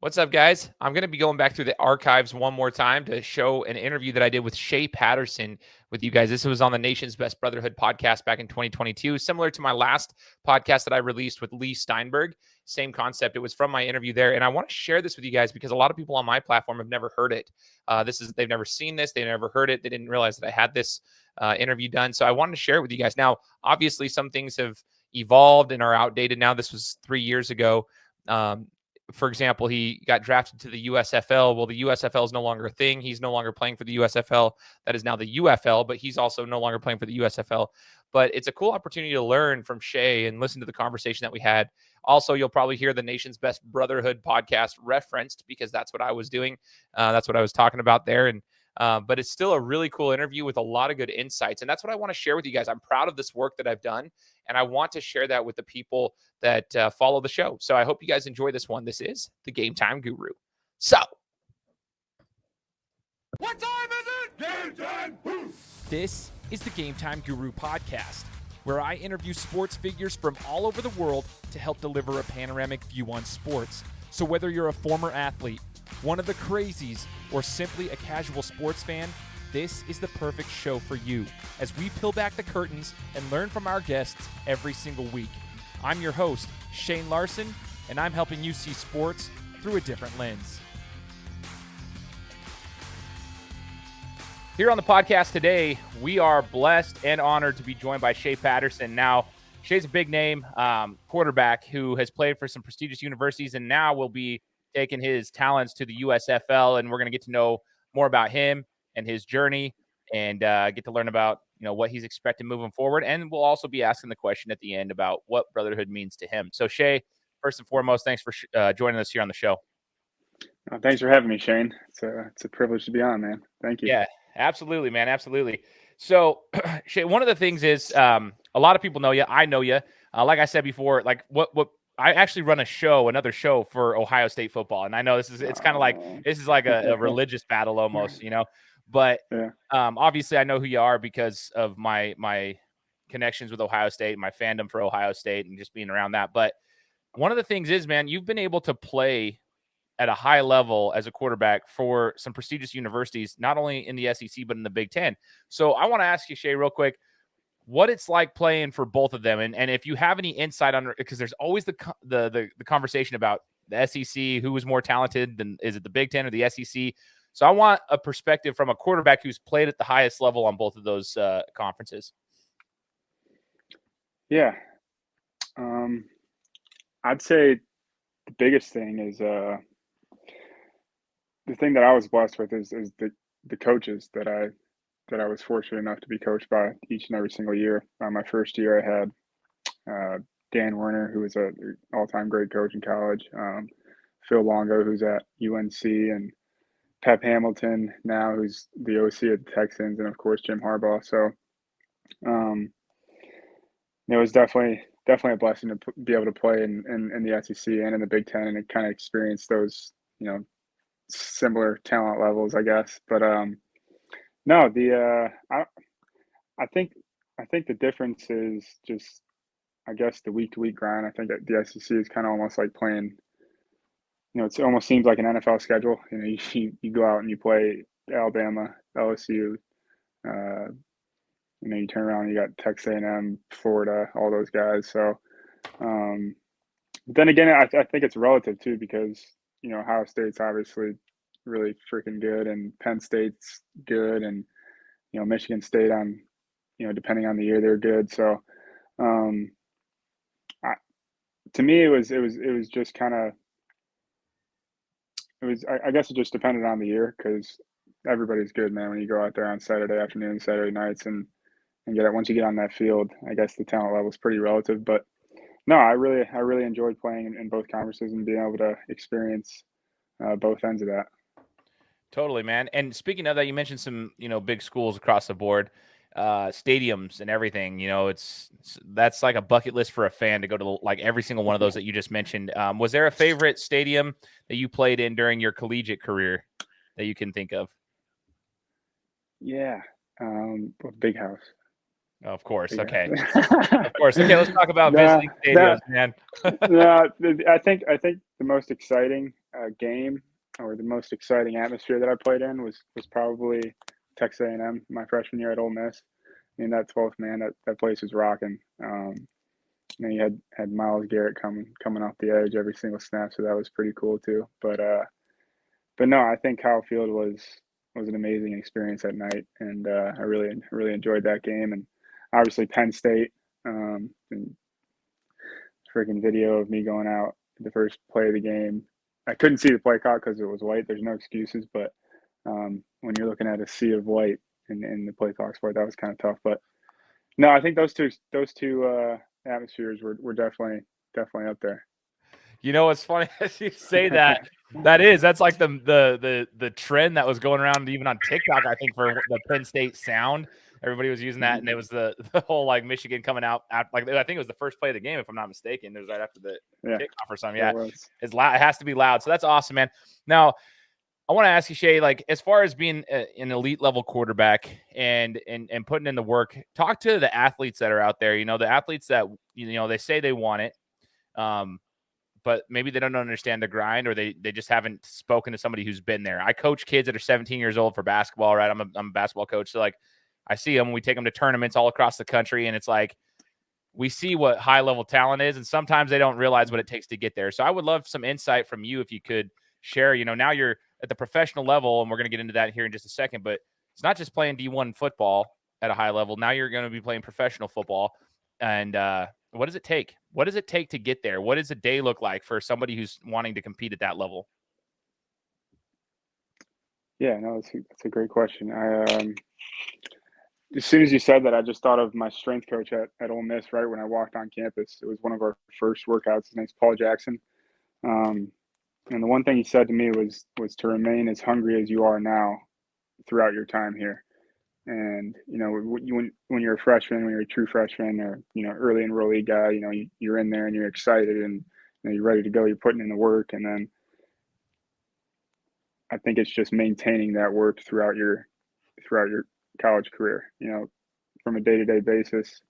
What's up, guys? I'm going to be going back through the archives one more time to show an interview that I did with Shea Patterson with you guys. This was on the Nation's Best Brotherhood podcast back in 2022, similar to my last podcast that I released with Lee Steinberg. Same concept. It was from my interview there. And I want to share this with you guys because a lot of people on my platform have never heard it. They've never seen this. They never heard it. They didn't realize that I had this interview done. So I wanted to share it with you guys. Now, obviously, some things have evolved and are outdated now. This was 3 years ago. For example, he got drafted to the USFL. Well, the USFL is no longer a thing. He's no longer playing for the USFL. That is now the UFL, but he's also no longer playing for the USFL. But it's a cool opportunity to learn from Shea and listen to the conversation that we had. Also, you'll probably hear the Nation's Best Brotherhood podcast referenced because that's what I was doing. That's what I was talking about there. But it's still a really cool interview with a lot of good insights. And that's what I want to share with you guys. I'm proud of this work that I've done, and I want to share that with the people that follow the show. So I hope you guys enjoy this one. This is the Gametime Guru. So, what time is it? Game time! Woo! This is the Gametime Guru podcast, where I interview sports figures from all over the world to help deliver a panoramic view on sports. So whether you're a former athlete, one of the crazies, or simply a casual sports fan, this is the perfect show for you as we peel back the curtains and learn from our guests every single week. I'm your host, Shane Larson, and I'm helping you see sports through a different lens. here on the podcast today, we are blessed and honored to be joined by Shea Patterson. Now, Shea's a big name quarterback who has played for some prestigious universities and now will be taking his talents to the USFL, and we're going to get to know more about him and his journey and get to learn about what he's expecting moving forward. And we'll also be asking the question at the end about what brotherhood means to him. So, Shea, first and foremost, thanks for joining us here on the show. Thanks for having me, Shane. It's a privilege to be on, man. Thank you. Yeah, absolutely, man. Absolutely. So, Shea, one of the things is a lot of people know you. I know you. Like I said before, like what I actually run another show for Ohio State football. And I know it's kind of like, this is like a religious battle almost, but yeah. Obviously I know who you are because of my connections with Ohio State, my fandom for Ohio State and just being around that. But one of the things is, man, you've been able to play at a high level as a quarterback for some prestigious universities, not only in the SEC, but in the Big Ten. So I want to ask you, Shea, real quick, what it's like playing for both of them. And if you have any insight on, because there's always the conversation about the SEC, who is more talented than, is it the Big Ten or the SEC? So I want a perspective from a quarterback who's played at the highest level on both of those conferences. Yeah. I'd say the biggest thing is the thing that I was blessed with is the coaches that I was fortunate enough to be coached by each and every single year. My first year I had Dan Werner, who was an all-time great coach in college, Phil Longo, who's at UNC, and Pep Hamilton now, who's the OC at the Texans, and of course Jim Harbaugh. So it was definitely a blessing to be able to play in the SEC and in the Big Ten and kind of experience those similar talent levels, I guess. But no, I think the difference is just, I guess, the week-to-week grind. I think that the SEC is kind of almost like playing, it almost seems like an NFL schedule. You go out and you play Alabama, LSU, you turn around and you got Texas A&M, Florida, all those guys. So, but then again, I think it's relative too, because, Ohio State's obviously really freaking good, and Penn State's good, and Michigan State on depending on the year they're good. So to me it was just kind of I guess it just depended on the year, because everybody's good, man, when you go out there on Saturday afternoon, Saturday nights, and get it. Once you get on that field, I guess the talent level is pretty relative. But no, I really enjoyed playing in both conferences and being able to experience both ends of that. Totally, man. And speaking of that, you mentioned some, big schools across the board, stadiums and everything. That's like a bucket list for a fan to go to, like every single one of those that you just mentioned. Was there a favorite stadium that you played in during your collegiate career that you can think of? Yeah, Big House. Of course. Okay. Of course. Okay. Let's talk about visiting stadiums, man. No, I think most exciting game or the most exciting atmosphere that I played in was probably Texas A&M my freshman year at Ole Miss. I mean, that 12th man, that place was rocking. And you had Myles Garrett coming off the edge every single snap, so that was pretty cool too. But no, I think Kyle Field was an amazing experience that night, and I really enjoyed that game. And obviously Penn State, and freaking video of me going out the first play of the game. I couldn't see the play clock because it was white. There's no excuses, but when you're looking at a sea of white in the play clock sport, that was kind of tough. But no, I think those two atmospheres were definitely up there. You know what's funny as you say that? That's like the trend that was going around even on TikTok. I think for the Penn State sound, everybody was using that, and it was the whole like Michigan coming out like I think it was the first play of the game, if I'm not mistaken. It was right after the kickoff or something. Yeah, it's loud. It has to be loud. So that's awesome, man. Now, I want to ask you, Shea, like as far as being an elite level quarterback and putting in the work, talk to the athletes that are out there. You know, the athletes that they say they want it. But maybe they don't understand the grind, or they just haven't spoken to somebody who's been there. I coach kids that are 17 years old for basketball, right? I'm a basketball coach. So like I see them, we take them to tournaments all across the country, and it's like we see what high level talent is, and sometimes they don't realize what it takes to get there. So I would love some insight from you if you could share. Now you're at the professional level, and we're going to get into that here in just a second, but it's not just playing D1 football at a high level. Now you're going to be playing professional football. And what does it take? What does it take to get there? What does a day look like for somebody who's wanting to compete at that level? Yeah, no, that's a great question. As soon as you said that, I just thought of my strength coach at Ole Miss right when I walked on campus. It was one of our first workouts. His name's Paul Jackson. And the one thing he said to me was to remain as hungry as you are now throughout your time here. And, when you're a freshman, when you're a true freshman or, early enrollee guy, you're in there and you're excited and you're ready to go, you're putting in the work. And then I think it's just maintaining that work throughout your college career, from a day-to-day basis,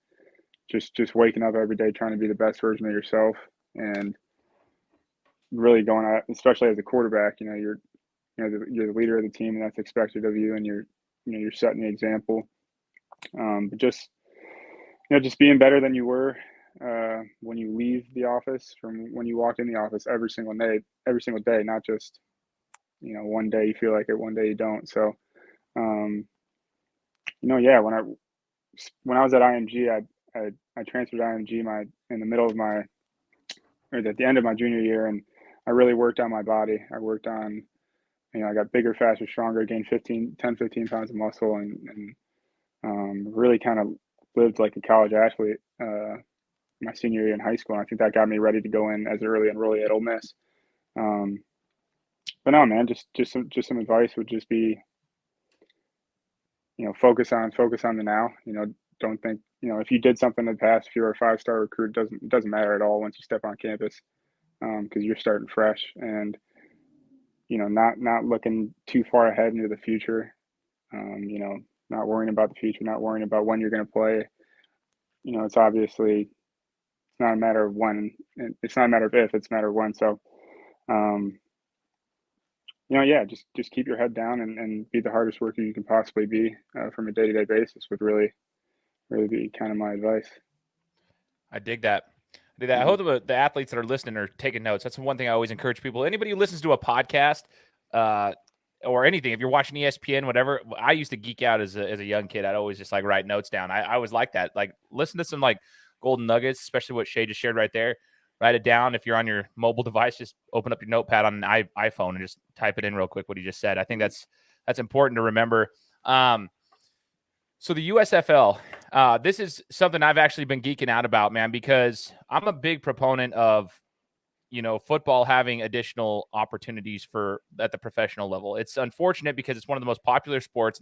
just waking up every day, trying to be the best version of yourself and really going out, especially as a quarterback, you're the leader of the team and that's expected of you. And you're setting the example. But just being better than you were when you leave the office from when you walked in the office every single day, not just, one day you feel like it, one day you don't. So, yeah, when I was at IMG, I transferred to IMG at the end of my junior year, and I really worked on my body. I worked on, I got bigger, faster, stronger, gained 10, 15 pounds of muscle, and really kind of lived like a college athlete my senior year in high school. And I think that got me ready to go in as an early enrollee at Ole Miss. But no, man, just some advice would just be, focus on the now. Don't think, if you did something in the past, if you're a 5-star recruit, it doesn't matter at all once you step on campus, because you're starting fresh and, not looking too far ahead into the future, not worrying about the future, not worrying about when you're going to play. It's obviously not a matter of when, it's not a matter of if, it's a matter of when. So, yeah, just keep your head down and be the hardest worker you can possibly be from a day-to-day basis would really be kind of my advice. I dig that. I hope the athletes that are listening are taking notes. That's one thing I always encourage people. Anybody who listens to a podcast or anything, if you're watching ESPN, whatever, I used to geek out as a young kid. I'd always just like write notes down. I was like that. Like listen to some like golden nuggets, especially what Shea just shared right there. Write it down. If you're on your mobile device, just open up your notepad on an iPhone and just type it in real quick what he just said. I think that's important to remember. So the USFL, this is something I've actually been geeking out about, man, because I'm a big proponent of, football having additional opportunities at the professional level. It's unfortunate because it's one of the most popular sports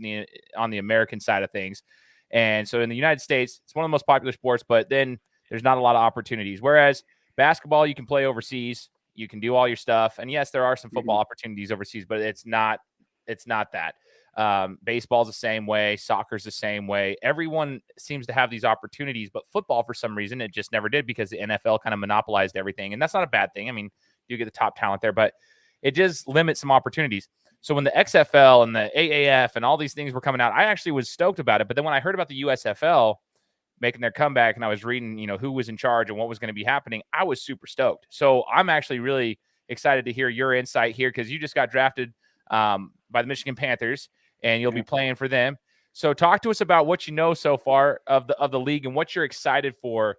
on the American side of things. And so in the United States, it's one of the most popular sports, but then there's not a lot of opportunities. Whereas basketball, you can play overseas, you can do all your stuff. And yes, there are some football opportunities overseas, but it's not that. Baseball's the same way. Soccer's the same way. Everyone seems to have these opportunities, but football, for some reason, it just never did because the NFL kind of monopolized everything. And that's not a bad thing. I mean, do get the top talent there, but it just limits some opportunities. So when the XFL and the AAF and all these things were coming out, I actually was stoked about it. But then when I heard about the USFL making their comeback and I was reading, who was in charge and what was going to be happening, I was super stoked. So I'm actually really excited to hear your insight here because you just got drafted by the Michigan Panthers and you'll be playing for them. So talk to us about what you know so far of the league and what you're excited for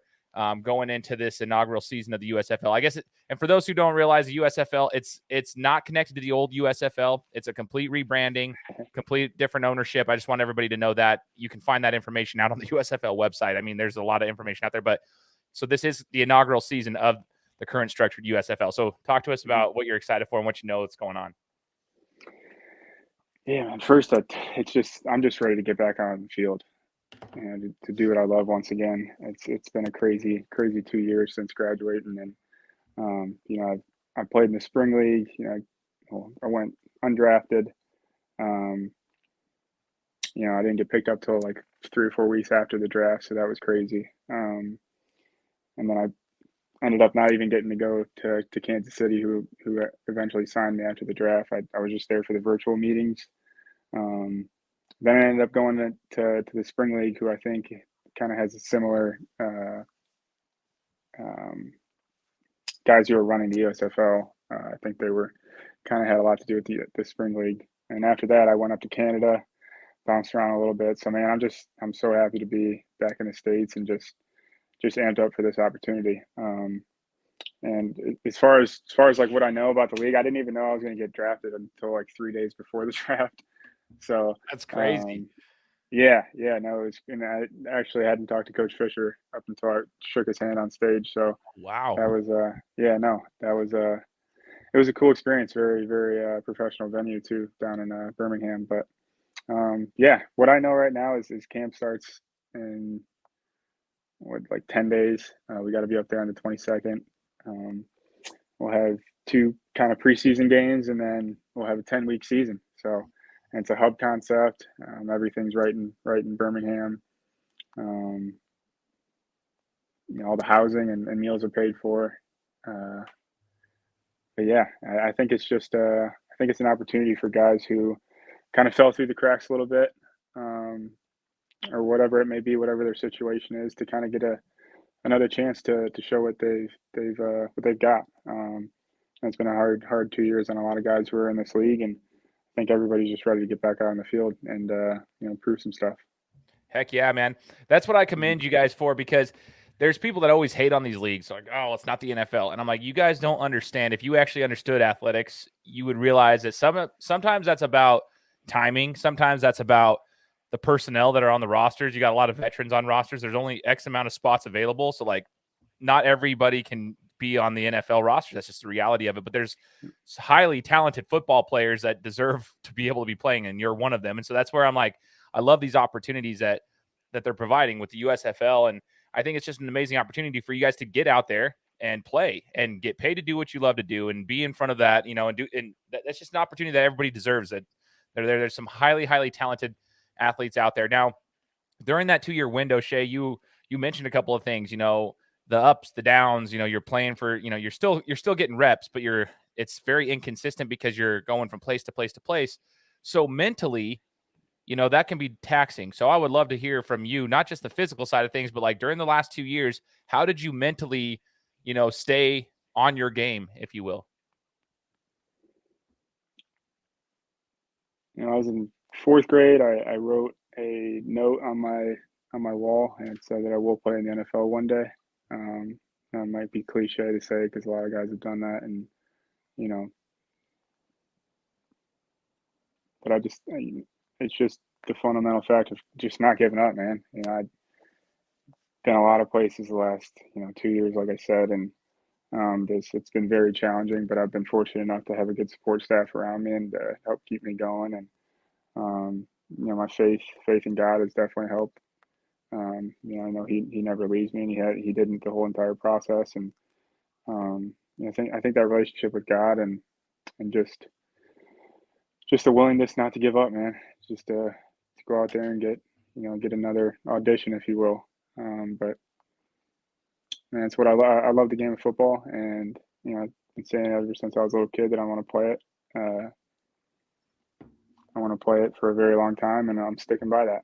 going into this inaugural season of the USFL. I guess, and for those who don't realize, the USFL, it's not connected to the old USFL. It's a complete rebranding, complete different ownership. I just want everybody to know that. You can find that information out on the USFL website. I mean, there's a lot of information out there, but so this is the inaugural season of the current structured USFL. So talk to us about what you're excited for and what you know that's going on. Yeah, man. First, I'm just ready to get back on the field and to do what I love once again. It's been a crazy 2 years since graduating, and I played in the spring league. I went undrafted. I didn't get picked up till like 3 or 4 weeks after the draft, so that was crazy. And then I ended up not even getting to go to Kansas City, who eventually signed me after the draft. I was just there for the virtual meetings. Then I ended up going to the spring league, who I think kind of has a similar guys who are running the USFL. I think they were kind of had a lot to do with the spring league. And after that, I went up to Canada, bounced around a little bit. So man, I'm so happy to be back in the States and just amped up for this opportunity. And as far as like what I know about the league, I didn't even know I was going to get drafted until like 3 days before the draft. So that's crazy. No, it was, and I actually hadn't talked to Coach Fisher up until I shook his hand on stage. So wow, that was it was a cool experience. Very, very professional venue too down in Birmingham. But what I know right now is camp starts in like 10 days. We got to be up there on the 22nd. We'll have 2 kind of preseason games, and then we'll have a 10-week season. So, and it's a hub concept. Everything's right in Birmingham. All the housing and meals are paid for. But yeah, I think it's just I think it's an opportunity for guys who kind of fell through the cracks a little bit, or whatever it may be, whatever their situation is, to kind of get another chance to show what they've got. It's been a hard 2 years on a lot of guys who are in this league, and I think everybody's just ready to get back out on the field and prove some stuff. Heck yeah, man. That's what I commend you guys for, because there's people that always hate on these leagues. Like, oh, it's not the NFL. And I'm like, you guys don't understand. If you actually understood athletics, you would realize that sometimes that's about timing. Sometimes that's about the personnel that are on the rosters. You got a lot of veterans on rosters. There's only X amount of spots available. So like not everybody can be on the NFL roster. That's just the reality of it. But there's highly talented football players that deserve to be able to be playing, and you're one of them. And so that's where I'm like, I love these opportunities that they're providing with the USFL. And I think it's just an amazing opportunity for you guys to get out there and play and get paid to do what you love to do and be in front of that, and that's just an opportunity that everybody deserves. That there's some highly, highly talented athletes out there. Now, during that 2-year window, Shea, you mentioned a couple of things, the ups, the downs, you're playing for, you're still getting reps, but it's very inconsistent because you're going from place to place to place. So mentally, that can be taxing. So I would love to hear from you, not just the physical side of things, but like during the last 2 years, how did you mentally, stay on your game, if you will? I was in 4th grade. I wrote a note on my wall, and it said that I will play in the NFL one day. That might be cliche to say because a lot of guys have done that, and but it's just the fundamental fact of just not giving up, man. I've been a lot of places the last 2 years, like I said, and it's been very challenging. But I've been fortunate enough to have a good support staff around me and help keep me going. And my faith in God has definitely helped. I know he never leaves me, and he didn't the whole entire process. And I think that relationship with God and just the willingness not to give up, man. Just to go out there and get another audition, if you will. But man, it's what I love the game of football, and been saying ever since I was a little kid that I want to play it. I want to play it for a very long time, and I'm sticking by that.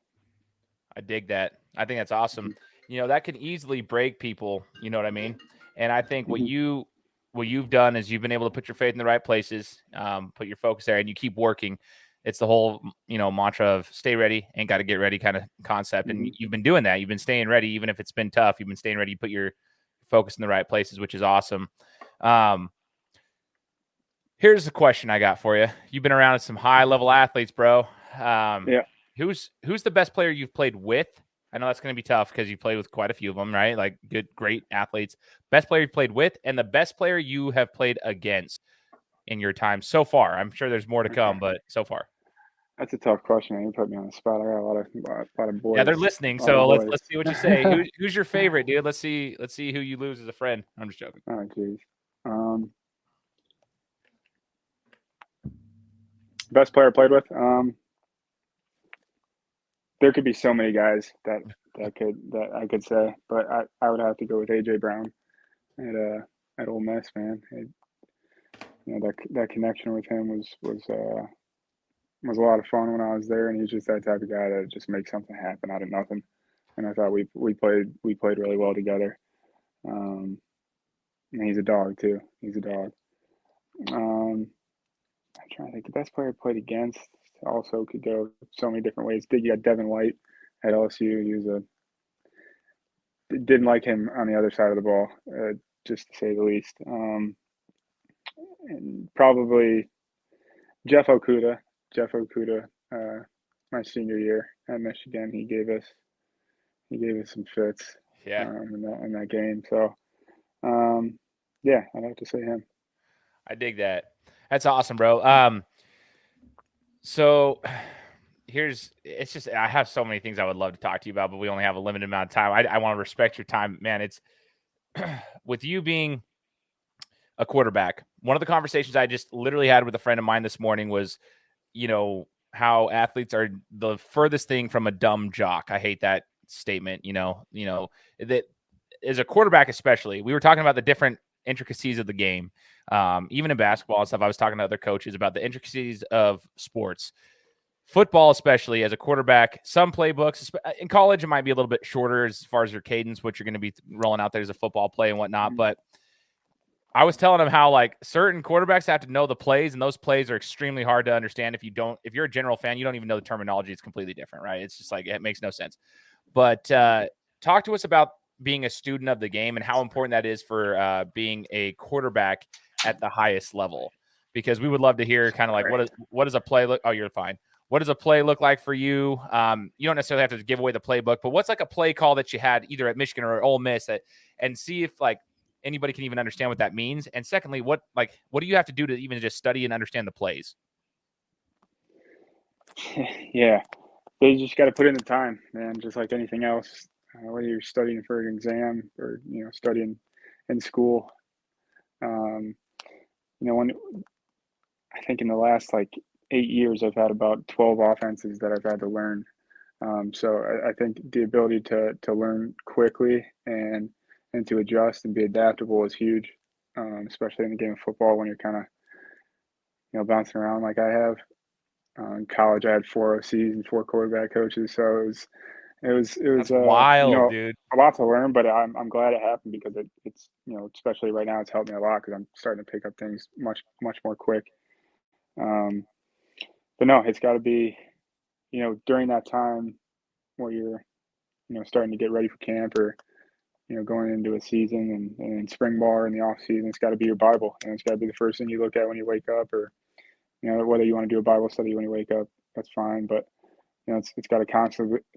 I dig that. I think that's awesome. That can easily break people. You know what I mean? And I think what you've done is you've been able to put your faith in the right places, put your focus there, and you keep working. It's the whole, mantra of stay ready and got to get ready kind of concept. And you've been doing that. You've been staying ready, even if it's been tough. You've been staying ready. You put your focus in the right places, which is awesome. Here's the question I got for you. You've been around some high level athletes, bro. Yeah. Who's the best player you've played with? I know that's going to be tough because you've played with quite a few of them, right? Like great athletes. Best player you've played with, and the best player you have played against in your time so far. I'm sure there's more to come, but so far. That's a tough question, man. You put me on the spot. I got a lot of boys. Yeah, they're listening, so let's see what you say. Who's your favorite, dude? Let's see who you lose as a friend. I'm just joking. Oh, jeez. Best player I played with. There could be so many guys that I could say, but I would have to go with AJ Brown at Ole Miss, man. That connection with him was a lot of fun when I was there, and he's just that type of guy that just makes something happen out of nothing. And I thought we played really well together. And he's a dog too. He's a dog. I'm trying to think. The best player I played against also could go so many different ways. You got Devin White at LSU. Didn't like him on the other side of the ball, just to say the least. And probably Jeff Okudah. My senior year at Michigan, he gave us some fits. Yeah. In that game. So, yeah, I'd have to say him. I dig that. That's awesome, bro. So I have so many things I would love to talk to you about, but we only have a limited amount of time. I want to respect your time, man. It's with you being a quarterback. One of the conversations I just literally had with a friend of mine this morning was, how athletes are the furthest thing from a dumb jock. I hate that statement, that as a quarterback, especially, we were talking about the different intricacies of the game. Even in basketball and stuff, I was talking to other coaches about the intricacies of sports. Football, especially as a quarterback, some playbooks in college, it might be a little bit shorter as far as your cadence, what you're going to be rolling out there as a football play and whatnot. But I was telling him how like certain quarterbacks have to know the plays, and those plays are extremely hard to understand. If you're a general fan, you don't even know the terminology. It's completely different, right? It's just like, it makes no sense. But talk to us about being a student of the game and how important that is for being a quarterback at the highest level, because we would love to hear kind of like, what does a play look? Oh, you're fine. What does a play look like for you? You don't necessarily have to give away the playbook, but what's like a play call that you had either at Michigan or Ole Miss and see if like anybody can even understand what that means. And secondly, what do you have to do to even just study and understand the plays? Yeah, they just got to put in the time, man. Just like anything else, whether you're studying for an exam or studying in school. When I think in the last like 8 years, I've had about 12 offenses that I've had to learn. So I think the ability to learn quickly and to adjust and be adaptable is huge, especially in the game of football when you're kind of bouncing around like I have. In college, I had 4 OCs and 4 quarterback coaches, so it was That's wild, dude. A lot to learn, but I'm glad it happened because it's especially right now, it's helped me a lot because I'm starting to pick up things much more quick. But no, it's got to be during that time where you're starting to get ready for camp or going into a season and spring ball or in the off season, it's got to be your Bible, and it's got to be the first thing you look at when you wake up, or whether you want to do a Bible study when you wake up, that's fine, but it's got to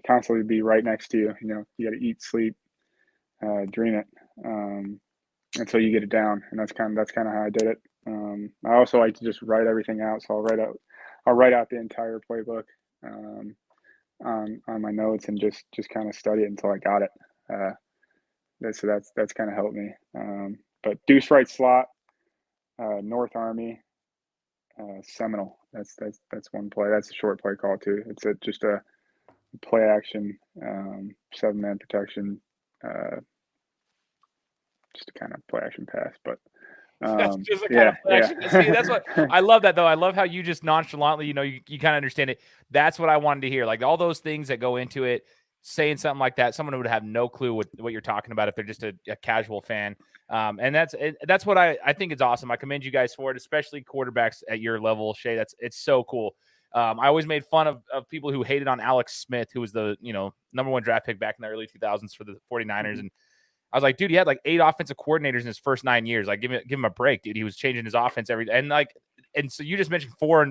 constantly be right next to you. You got to eat, sleep, dream it until you get it down, and that's kind of how I did it. I also like to just write everything out, so I'll write out the entire playbook on my notes and just kind of study it until I got it. That's kind of helped me. But deuce right slot, North Army, Seminole. That's one play. That's a short play call too. It's just a play action, 7-man protection, just a kind of play action pass. But That's just a kind Yeah, of flex. yeah. See, that's what I love that though. I love how you just nonchalantly, you kind of understand it. That's what I wanted to hear. Like all those things that go into it, saying something like that, someone would have no clue what you're talking about if they're just a casual fan. And that's what I think is awesome. I commend you guys for it, especially quarterbacks at your level, Shea. It's so cool. I always made fun of people who hated on Alex Smith, who was the number 1 draft pick back in the early 2000s for the 49ers, and I was like, dude, he had like 8 offensive coordinators in his first 9 years. Like, give him a break, dude. He was changing his offense and so you just mentioned 4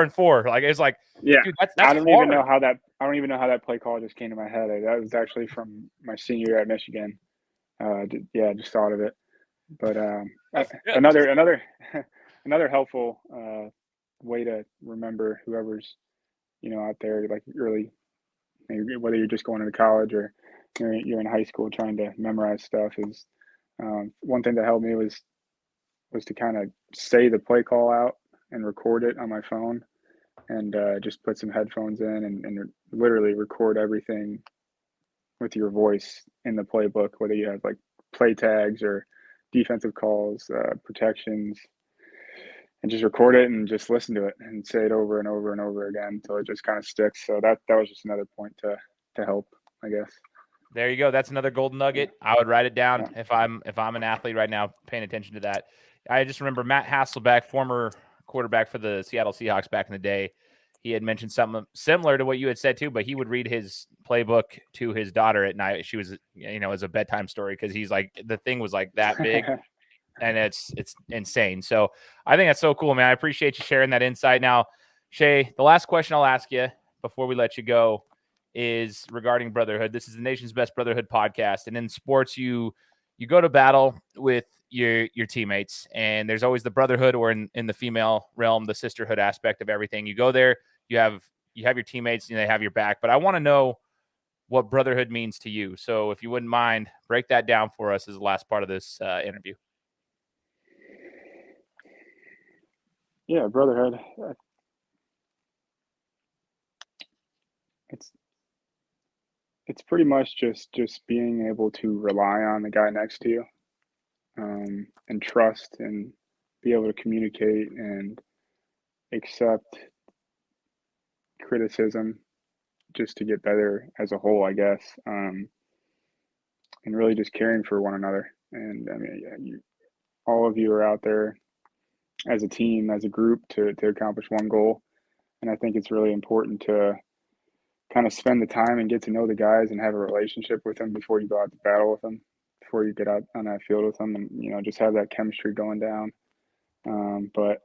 and 4. Like, it's like, Yeah, dude, that's I don't hard. even know how that play call just came to my head. That was actually from my senior year at Michigan. Just thought of it. But another helpful way to remember whoever's out there, like early, maybe whether you're just going into college or you're in high school trying to memorize stuff, is one thing that helped me was to kind of say the play call out and record it on my phone, and just put some headphones in and literally record everything with your voice in the playbook, whether you have like play tags or defensive calls, protections, and just record it and just listen to it and say it over and over and over again until it just kind of sticks. So that was just another point to help, I guess. There you go. That's another golden nugget. I would write it down Yeah. if I'm an athlete right now paying attention to that. I just remember Matt Hasselbeck, former quarterback for the Seattle Seahawks back in the day. He had mentioned something similar to what you had said too, but he would read his playbook to his daughter at night. She was, as a bedtime story, because he's like, the thing was like that big, and it's insane. So I think that's so cool, man. I appreciate you sharing that insight. Now, Shea, the last question I'll ask you before we let you go is regarding Brotherhood. This is the nation's best Brotherhood podcast, and in sports, you go to battle with your teammates, and there's always the brotherhood, or in the female realm, the sisterhood aspect of everything. You go there, you have your teammates, and they have your back. But I want to know what brotherhood means to you. So if you wouldn't mind, break that down for us as the last part of this interview. Yeah, brotherhood. It's pretty much just being able to rely on the guy next to you, and trust, and be able to communicate and accept criticism just to get better as a whole, I guess, and really just caring for one another. And I mean, all of you are out there as a team, as a group, to accomplish one goal. And I think it's really important to kind of spend the time and get to know the guys and have a relationship with them before you go out to battle with them, before you get out on that field with them, and just have that chemistry going down. But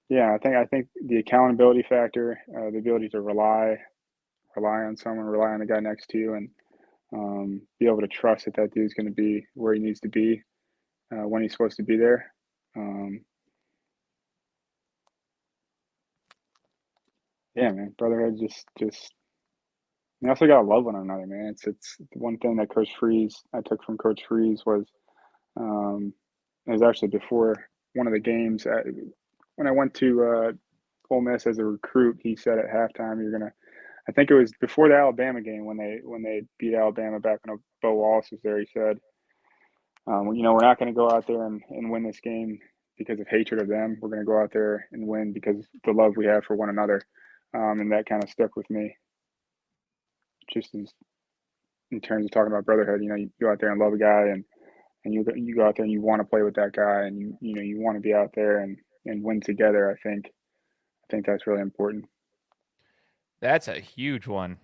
yeah, I think the accountability factor, the ability to rely on someone, rely on the guy next to you, and be able to trust that dude's going to be where he needs to be when he's supposed to be there. Yeah, man, brotherhood just you also gotta love one another, man. It's one thing that I took from Coach Freeze was, it was actually before one of the games when I went to Ole Miss as a recruit. He said at halftime, I think it was before the Alabama game when they beat Alabama back when Bo Wallace was there. He said, we're not going to go out there and win this game because of hatred of them. We're going to go out there and win because of the love we have for one another. And that kind of stuck with me, just as in terms of talking about brotherhood. You go out there and love a guy, and you go out there and you want to play with that guy, and you want to be out there and win together. I think that's really important. That's a huge one.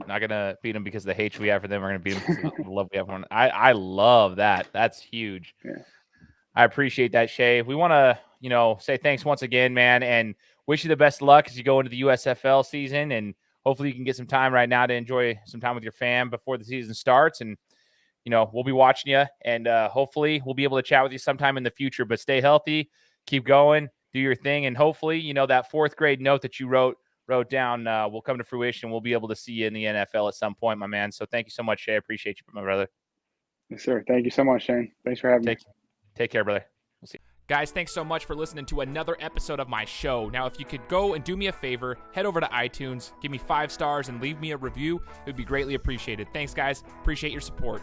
Not gonna beat them because of the hate we have for them. We're gonna beat them because of the love we have for them. I love that. That's huge. Yeah. I appreciate that, Shea. We want to, say thanks once again, man, and wish you the best of luck as you go into the USFL season. And hopefully you can get some time right now to enjoy some time with your fam before the season starts. And, we'll be watching you, and hopefully we'll be able to chat with you sometime in the future. But stay healthy, keep going, do your thing, and hopefully, that 4th grade note that you wrote down will come to fruition. We'll be able to see you in the NFL at some point, my man. So thank you so much, Shea. I appreciate you, my brother. Yes, sir. Thank you so much, Shane. Thanks for having me. Take care, brother. We'll see you. Guys, thanks so much for listening to another episode of my show. Now, if you could go and do me a favor, head over to iTunes, give me 5 stars, and leave me a review. It would be greatly appreciated. Thanks, guys. Appreciate your support.